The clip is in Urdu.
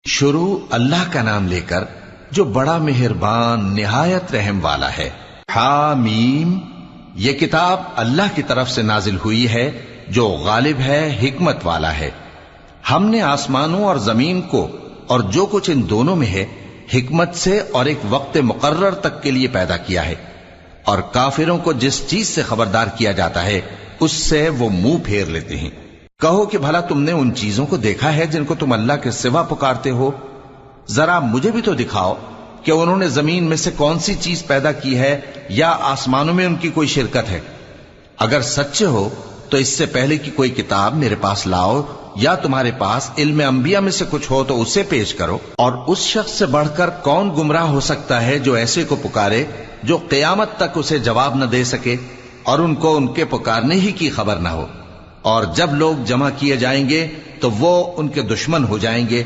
شروع اللہ کا نام لے کر جو بڑا مہربان نہایت رحم والا ہے۔ حامیم، یہ کتاب اللہ کی طرف سے نازل ہوئی ہے جو غالب ہے، حکمت والا ہے۔ ہم نے آسمانوں اور زمین کو اور جو کچھ ان دونوں میں ہے حکمت سے اور ایک وقت مقرر تک کے لیے پیدا کیا ہے، اور کافروں کو جس چیز سے خبردار کیا جاتا ہے اس سے وہ منہ پھیر لیتے ہیں۔ کہو کہ بھلا تم نے ان چیزوں کو دیکھا ہے جن کو تم اللہ کے سوا پکارتے ہو؟ ذرا مجھے بھی تو دکھاؤ کہ انہوں نے زمین میں سے کون سی چیز پیدا کی ہے یا آسمانوں میں ان کی کوئی شرکت ہے؟ اگر سچے ہو تو اس سے پہلے کی کوئی کتاب میرے پاس لاؤ، یا تمہارے پاس علم انبیاء میں سے کچھ ہو تو اسے پیش کرو۔ اور اس شخص سے بڑھ کر کون گمراہ ہو سکتا ہے جو ایسے کو پکارے جو قیامت تک اسے جواب نہ دے سکے اور ان کو ان کے پکارنے ہی کی خبر نہ ہو۔ اور جب لوگ جمع کیے جائیں گے تو وہ ان کے دشمن ہو جائیں گے